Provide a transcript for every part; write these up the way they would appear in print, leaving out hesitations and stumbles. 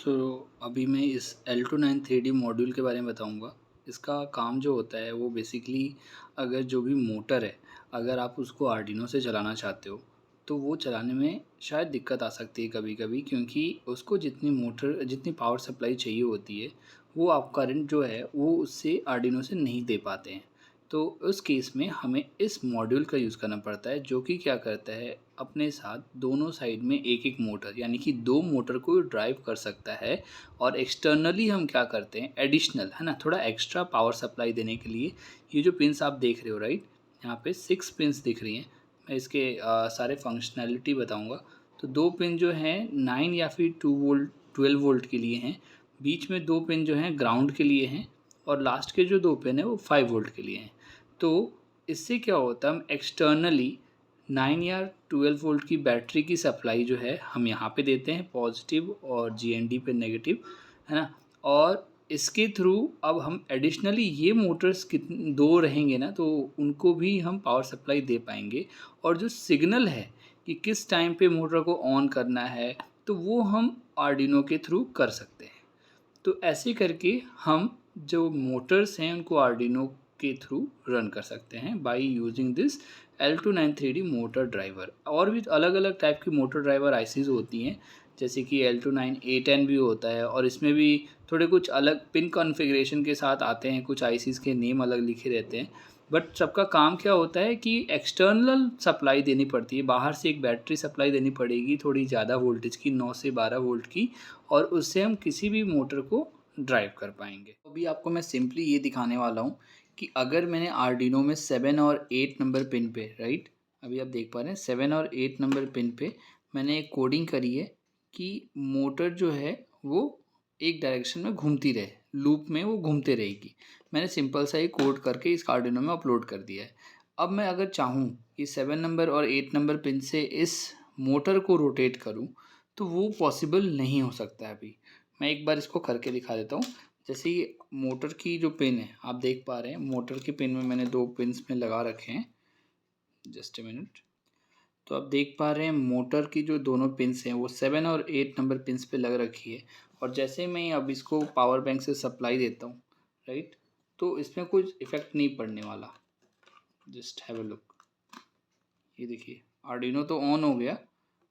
तो अभी मैं इस L293D मॉड्यूल के बारे में बताऊंगा। इसका काम जो होता है वो बेसिकली अगर जो भी मोटर है, अगर आप उसको आर्डिनो से चलाना चाहते हो तो वो चलाने में शायद दिक्कत आ सकती है कभी कभी, क्योंकि उसको जितनी पावर सप्लाई चाहिए होती है वो आप करंट जो है वो उससे आर्डिनो से नहीं दे पाते हैं। तो उस केस में हमें इस मॉड्यूल का यूज़ करना पड़ता है, जो कि क्या करता है, अपने साथ दोनों साइड में एक एक मोटर यानी कि दो मोटर को ड्राइव कर सकता है। और एक्सटर्नली हम क्या करते हैं, एडिशनल है ना, थोड़ा एक्स्ट्रा पावर सप्लाई देने के लिए ये जो पिंस आप देख रहे हो, राइट, यहाँ पे 6 पिंस दिख रही हैं। मैं इसके सारे फंक्शनैलिटी बताऊँगा। तो दो पिन जो हैं 9 या फिर 2 वोल्ट 12 वोल्ट के लिए हैं, बीच में दो पिन जो हैं ग्राउंड के लिए हैं, और लास्ट के जो दो पिन हैं वो 5 वोल्ट के लिए हैं। तो इससे क्या होता है, हम एक्सटर्नली 9 या 12 वोल्ट की बैटरी की सप्लाई जो है हम यहाँ पे देते हैं, पॉजिटिव और जीएनडी पे नेगेटिव, है ना। और इसके थ्रू अब हम एडिशनली ये मोटर्स कितने दो रहेंगे ना, तो उनको भी हम पावर सप्लाई दे पाएंगे। और जो सिग्नल है कि किस टाइम पे मोटर को ऑन करना है, तो वो हम आर्डिनो के थ्रू कर सकते हैं। तो ऐसे करके हम जो मोटर्स हैं उनको आर्डिनो के थ्रू रन कर सकते हैं by using this L293D motor driver. और भी अलग अलग टाइप की मोटर ड्राइवर आईसीज होती हैं, जैसे कि L29A10 भी होता है, और इसमें भी थोड़े कुछ अलग पिन कॉन्फ़िगरेशन के साथ आते हैं, कुछ आईसीज के नेम अलग लिखे रहते हैं। बट सबका काम क्या होता है कि एक्सटर्नल सप्लाई देनी पड़ती है, बाहर से एक बैटरी सप्लाई देनी पड़ेगी थोड़ी ज़्यादा वोल्टेज की, 9 से 12 वोल्ट की, और उससे हम किसी भी मोटर को ड्राइव कर पाएंगे। अभी आपको मैं सिंपली ये दिखाने वाला हूँ कि अगर मैंने आर्डिनो में 7 और 8 नंबर पिन पे, राइट, अभी आप देख पा रहे हैं 7 और 8 नंबर पिन पे मैंने एक कोडिंग करी है कि मोटर जो है वो एक डायरेक्शन में घूमती रहे, लूप में वो घूमते रहेगी। मैंने सिंपल सा ही कोड करके इस आर्डिनो में अपलोड कर दिया है। अब मैं अगर चाहूँ कि 7 नंबर और 8 नंबर पिन से इस मोटर को रोटेट करूँ, तो वो पॉसिबल नहीं हो सकता है अभी। मैं एक बार इसको करके दिखा देता हूँ। जैसे ये मोटर की जो पिन है आप देख पा रहे हैं, मोटर की पिन में मैंने दो पिन्स में लगा रखे हैं। Just a minute. तो आप देख पा रहे हैं मोटर की जो दोनों पिन्स हैं वो 7 और 8 नंबर पिन्स पे लग रखी है। और जैसे मैं अब इसको पावर बैंक से सप्लाई देता हूँ, राइट, तो इसमें कुछ इफेक्ट नहीं पड़ने वाला। Just have a look. ये देखिए आर्डिनो तो ऑन हो गया,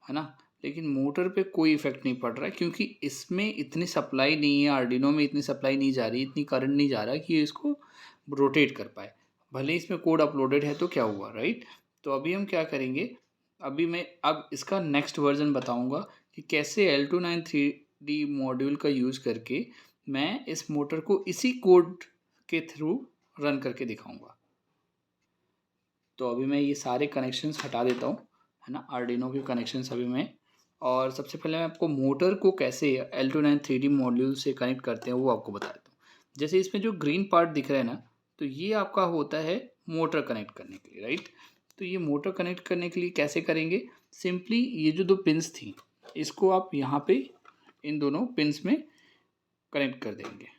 है ना, लेकिन मोटर पे कोई इफेक्ट नहीं पड़ रहा है, क्योंकि इसमें इतनी सप्लाई नहीं है, आर्डिनो में इतनी सप्लाई नहीं जा रही, इतनी करंट नहीं जा रहा है कि ये इसको रोटेट कर पाए। भले इसमें कोड अपलोडेड है तो क्या हुआ, राइट। तो अभी हम क्या करेंगे, अभी मैं अब इसका नेक्स्ट वर्जन बताऊंगा कि कैसे L293D मॉड्यूल का यूज़ करके मैं इस मोटर को इसी कोड के थ्रू रन करके दिखाऊंगा। तो अभी मैं ये सारे कनेक्शंस हटा देता हूँ, है ना, आर्डिनो के कनेक्शंस अभी मैं। और सबसे पहले मैं आपको मोटर को कैसे L293D मॉड्यूल से कनेक्ट करते हैं वो आपको बता देता हूँ। जैसे इसमें जो ग्रीन पार्ट दिख रहा है ना, तो ये आपका होता है मोटर कनेक्ट करने के लिए, राइट। तो ये मोटर कनेक्ट करने के लिए कैसे करेंगे, सिंपली ये जो दो पिन्स थी इसको आप यहाँ पे इन दोनों पिन्स में कनेक्ट कर देंगे।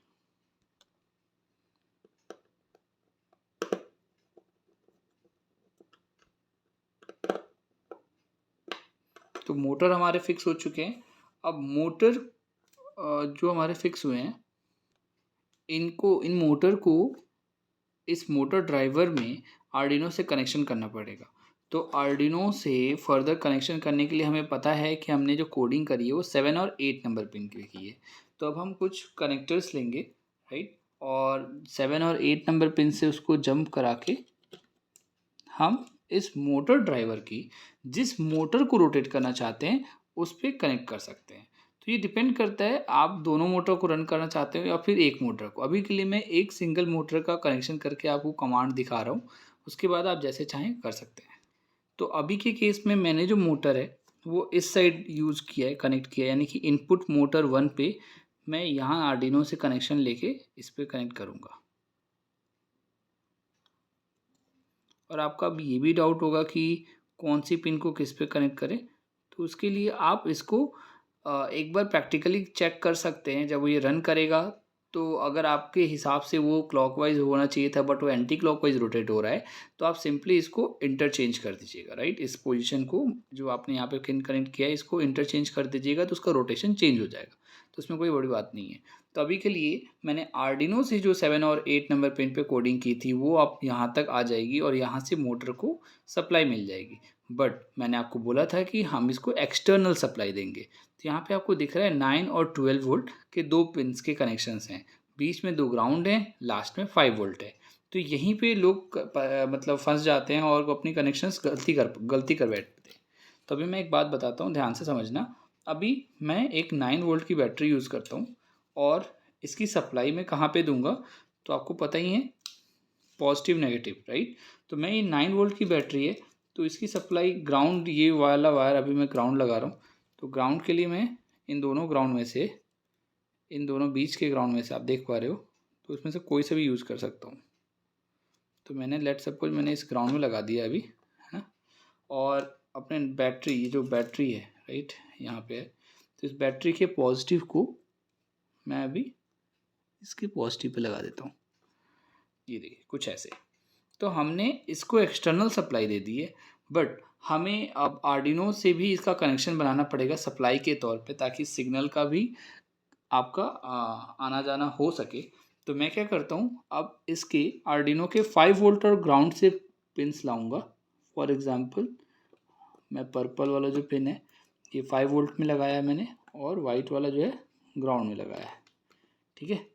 तो मोटर हमारे फिक्स हो चुके हैं। अब मोटर जो हमारे फिक्स हुए हैं, इन मोटर को इस मोटर ड्राइवर में आर्डिनो से कनेक्शन करना पड़ेगा। तो आर्डिनो से फर्दर कनेक्शन करने के लिए हमें पता है कि हमने जो कोडिंग करी है वो 7 और 8 नंबर पिन के लिए की है। तो अब हम कुछ कनेक्टर्स लेंगे, राइट, और 7 और 8 नंबर पिन से उसको जंप करा के हम इस मोटर ड्राइवर की जिस मोटर को रोटेट करना चाहते हैं उस पर कनेक्ट कर सकते हैं। तो ये डिपेंड करता है आप दोनों मोटर को रन करना चाहते हो या फिर एक मोटर को। अभी के लिए मैं एक सिंगल मोटर का कनेक्शन करके आपको कमांड दिखा रहा हूँ, उसके बाद आप जैसे चाहें कर सकते हैं। तो अभी के केस में मैंने जो मोटर है वो इस साइड यूज़ किया है, कनेक्ट किया है, यानी कि इनपुट मोटर 1 पे मैं यहाँ आर्डिनो से कनेक्शन लेके इस पर कनेक्ट करूँगा। और आपका अब ये भी डाउट होगा कि कौन सी पिन को किस पे कनेक्ट करें, तो उसके लिए आप इसको एक बार प्रैक्टिकली चेक कर सकते हैं। जब वो ये रन करेगा तो अगर आपके हिसाब से वो क्लॉकवाइज होना चाहिए था बट वो एंटी क्लॉकवाइज रोटेट हो रहा है, तो आप सिंपली इसको इंटरचेंज कर दीजिएगा, राइट। इस पोजीशन को जो आपने यहाँ पे पिन कनेक्ट किया है इसको इंटरचेंज कर दीजिएगा, तो उसका रोटेशन चेंज हो जाएगा। तो उसमें कोई बड़ी बात नहीं है। तो अभी के लिए मैंने आर्डिनो से जो 7 और 8 नंबर पिन पे कोडिंग की थी वो अब यहाँ तक आ जाएगी और यहाँ से मोटर को सप्लाई मिल जाएगी। बट मैंने आपको बोला था कि हम इसको एक्सटर्नल सप्लाई देंगे। तो यहाँ पे आपको दिख रहा है 9 और 12 वोल्ट के 2 पिन्स के कनेक्शंस हैं, बीच में 2 ग्राउंड हैं, लास्ट में 5 वोल्ट है। तो यहीं पे लोग मतलब फंस जाते हैं और अपनी कनेक्शंस गलती कर बैठते हैं। तो अभी मैं एक बात बताता हूँ, ध्यान से समझना। अभी मैं एक 9 वोल्ट की बैटरी यूज़ करता हूँ और इसकी सप्लाई मैं कहाँ पे दूंगा, तो आपको पता ही है, पॉजिटिव नेगेटिव, राइट। तो मैं ये 9 वोल्ट की बैटरी है तो इसकी सप्लाई ग्राउंड, ये वाला वायर अभी मैं ग्राउंड लगा रहा हूँ, तो ग्राउंड के लिए मैं इन दोनों ग्राउंड में से, इन दोनों बीच के ग्राउंड में से आप देख पा रहे हो, तो उसमें से कोई सा भी यूज़ कर सकता हूँ। तो मैंने लेट सपोज मैंने इस ग्राउंड में लगा दिया अभी, है ना। और अपने बैटरी, ये जो बैटरी है राइट यहाँ पे है, तो इस बैटरी के पॉजिटिव को मैं अभी इसके पॉजिटिव पे लगा देता हूँ। ये देखिए कुछ ऐसे। तो हमने इसको एक्सटर्नल सप्लाई दे दी है, बट हमें अब आर्डिनो से भी इसका कनेक्शन बनाना पड़ेगा सप्लाई के तौर पे, ताकि सिग्नल का भी आपका आना जाना हो सके। तो मैं क्या करता हूँ, अब इसके आर्डिनो के 5 वोल्ट और ग्राउंड से पिंस लाऊंगा। फॉर एग्जांपल मैं पर्पल वाला जो पिन है ये 5 वोल्ट में लगाया है मैंने, और वाइट वाला जो है ग्राउंड में लगाया है, ठीक है।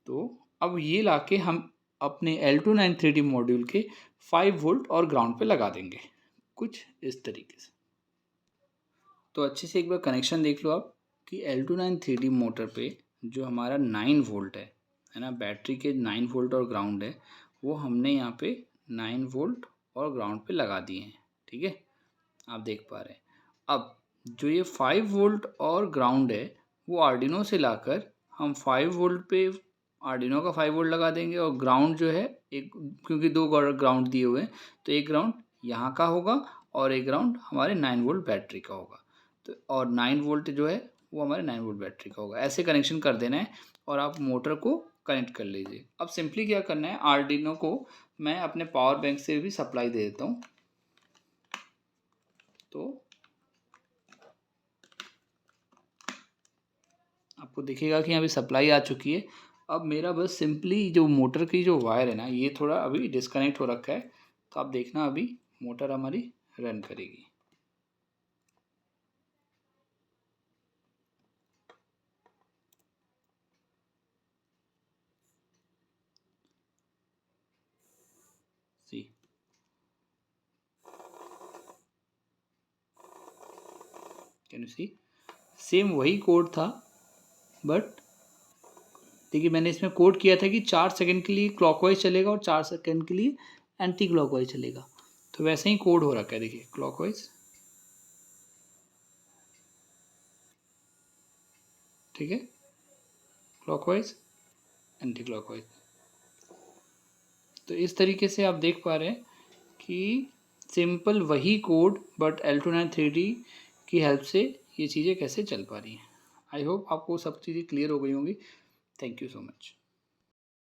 तो अब ये लाके हम अपने L293D मॉड्यूल के 5 वोल्ट और ग्राउंड पे लगा देंगे, कुछ इस तरीके से। तो अच्छे से एक बार कनेक्शन देख लो आप कि L293D मोटर पे जो हमारा 9 वोल्ट है ना, बैटरी के 9 वोल्ट और ग्राउंड है, वो हमने यहाँ पे 9 वोल्ट और ग्राउंड पे लगा दिए हैं, ठीक है, आप देख पा रहे हैं। अब जो ये 5 वोल्ट और ग्राउंड है वो आर्डिनो से लाकर हम 5 वोल्ट पे आर्डिनो का 5 वोल्ट लगा देंगे, और ग्राउंड जो है एक, क्योंकि 2 ग्राउंड दिए हुए हैं तो एक ग्राउंड यहाँ का होगा और एक ग्राउंड हमारे 9 वोल्ट बैटरी का होगा। तो और 9 वोल्ट जो है वो हमारे 9 वोल्ट बैटरी का होगा। ऐसे कनेक्शन कर देना है और आप मोटर को कनेक्ट कर लीजिए। अब सिंपली क्या करना है, आर्डिनो को मैं अपने पावर बैंक से भी सप्लाई दे देता हूँ। तो आपको दिखेगा कि यहाँ पे सप्लाई आ चुकी है। अब मेरा बस सिंपली जो मोटर की जो वायर है ना, ये थोड़ा अभी डिस्कनेक्ट हो रखा है, तो आप देखना अभी मोटर हमारी रन करेगी। सी कैन यू सी, सेम वही कोड था, बट देखिए मैंने इसमें कोड किया था कि 4 सेकंड के लिए क्लॉकवाइज चलेगा और 4 सेकंड के लिए एंटी क्लॉकवाइज चलेगा। तो वैसे ही कोड हो रखा है, देखिए क्लॉकवाइज, ठीक है, क्लॉकवाइज, एंटी क्लॉकवाइज। तो इस तरीके से आप देख पा रहे हैं कि सिंपल वही कोड, बट L293D की हेल्प से ये चीज़ें कैसे चल पा रही हैं। आई होप आपको सब चीज़ें क्लियर हो गई होंगी। Thank you so much.